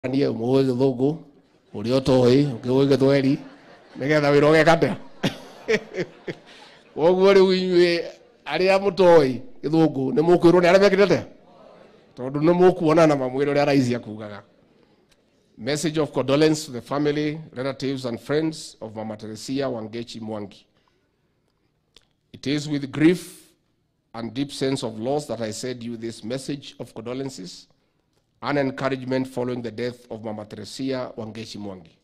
niye umuwe githugu uri otoi ngiwe githweri nigetha wiroge kate woguo riu inyue aria mutoi githungu ni mukwirwo ni aria mekirete tondu ni mukuona na mamwire uria raisi akugaga. Message of condolence to the family, relatives and friends of Mama Teresia Wangechi Mwangi. It is with grief and deep sense of loss that I send you this message of condolences and encouragement following the death of Mama Teresia Wangechi Mwangi.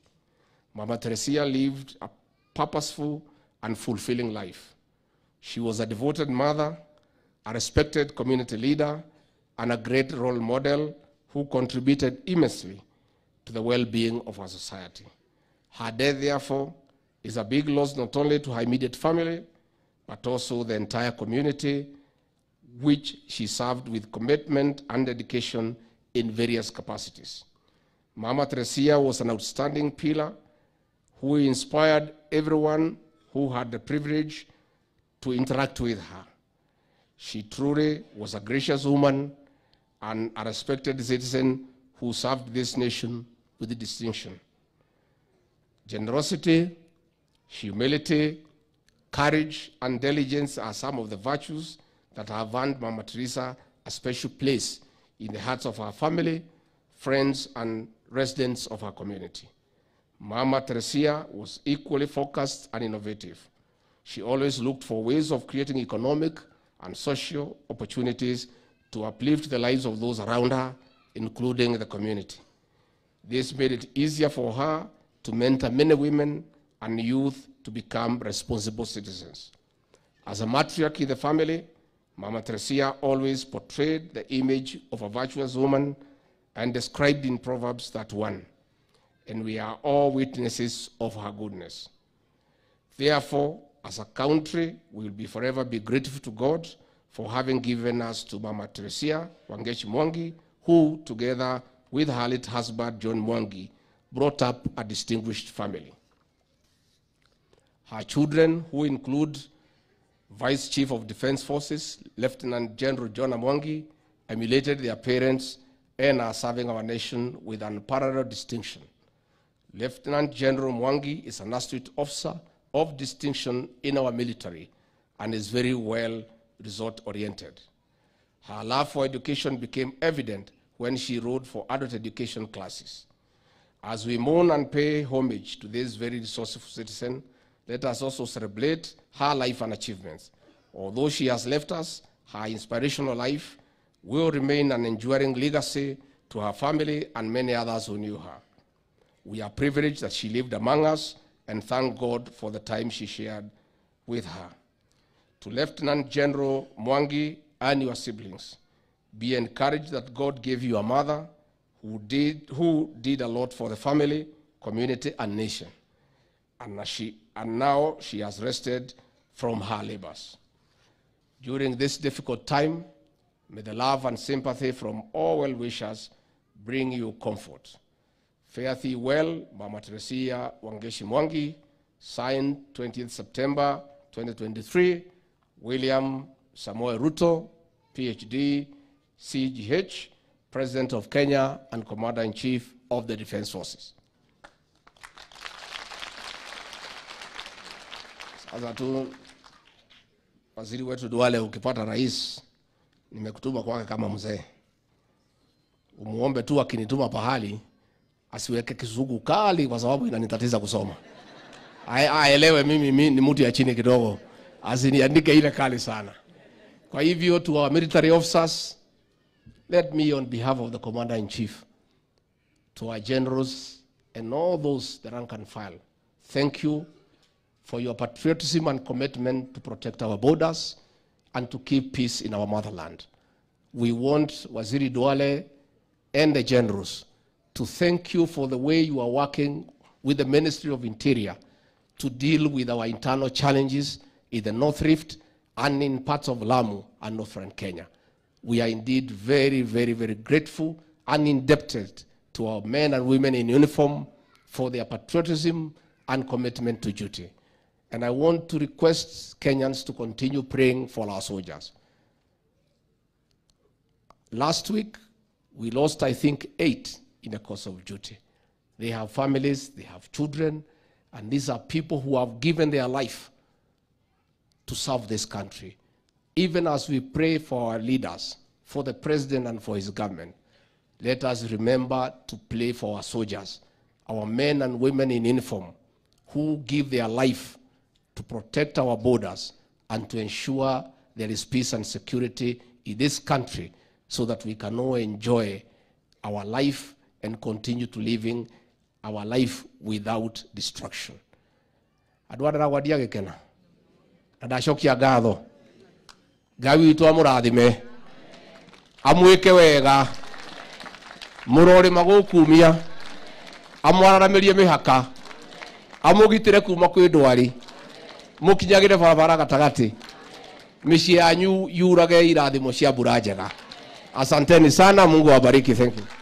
Mama Teresia lived a purposeful and fulfilling life. She was a devoted mother, a respected community leader, and a great role model who contributed immensely to the well-being of our society. Her death, therefore, is a big loss not only to her immediate family, but also the entire community, which she served with commitment and dedication in various capacities. Mama Teresia was an outstanding pillar who inspired everyone who had the privilege to interact with her. She truly was a gracious woman and a respected citizen who served this nation with distinction. Generosity, humility, courage, and diligence are some of the virtues that have earned Mama Teresa a special place in the hearts of our family, friends, and residents of our community. Mama Teresia was equally focused and innovative. She always looked for ways of creating economic and social opportunities to uplift the lives of those around her, including the community. This made it easier for her to mentor many women and youth to become responsible citizens. As a matriarch in the family, Mama Teresia always portrayed the image of a virtuous woman and described in Proverbs that one, and we are all witnesses of her goodness. Therefore, as a country, we will forever be grateful to God for having given us to Mama Teresia Wangechi Mwangi, who, together with her late husband, John Mwangi, brought up a distinguished family. Her children, who include Vice Chief of Defense Forces, Lieutenant General John Mwangi, emulated their parents and are serving our nation with unparalleled distinction. Lieutenant General Mwangi is an astute officer of distinction in our military and is very well result-oriented. Her love for education became evident when she wrote for adult education classes. As we mourn and pay homage to this very resourceful citizen, let us also celebrate her life and achievements. Although she has left us, her inspirational life will remain an enduring legacy to her family and many others who knew her. We are privileged that she lived among us and thank God for the time she shared with her. To Lieutenant General Mwangi and your siblings, be encouraged that God gave you a mother who did a lot for the family, community, and nation. And now she has rested from her labors. During this difficult time, may the love and sympathy from all well-wishers bring you comfort. Fare thee well, Mama Teresia Wangechi Mwangi, signed 20th September 2023, William Samoei Ruto, PhD, CGH, President of Kenya and Commander-in-Chief of the Defense Forces. Sasa tu waziri wetu Duale, ukipata rais, nimekutuma kwake kama mzee. Umuombe tu akinituma pahali asiweke kizungu kali kwa sababu inanitatiza kusoma. Aelewe mimi ni mtu ya chini kidogo, asiniandike ile kali sana. Kwa hivyo, to our military officers, let me on behalf of the Commander-in-Chief, to our generals and all those, the rank and file, thank you for your patriotism and commitment to protect our borders and to keep peace in our motherland. We want Waziri Duale and the generals to thank you for the way you are working with the Ministry of Interior to deal with our internal challenges in the North Rift and in parts of Lamu and Northern Kenya. We are indeed very, very, very grateful and indebted to our men and women in uniform for their patriotism and commitment to duty. And I want to request Kenyans to continue praying for our soldiers. Last week, we lost, I think, 8 in the course of duty. They have families, they have children, and these are people who have given their life to serve this country. Even as we pray for our leaders, for the president and for his government, let us remember to pray for our soldiers, our men and women in uniform, who give their life to protect our borders and to ensure there is peace and security in this country so that we can all enjoy our life and continue to living our life without destruction. Adwa Ndaragwa diagekena. Adashokia gatho. Ngai witũ amũrathime. Amwĩke wega. Mũrore magũkumia. Amwararamirie mĩhaka. Amũgitĩre kuma kwĩ ndwari. Mũkinyagĩre barabara gatagati. Mĩciĩ yanyu yurage irathimo cia mbura njega. Asanteni sana, Mungu awabariki. Thank you.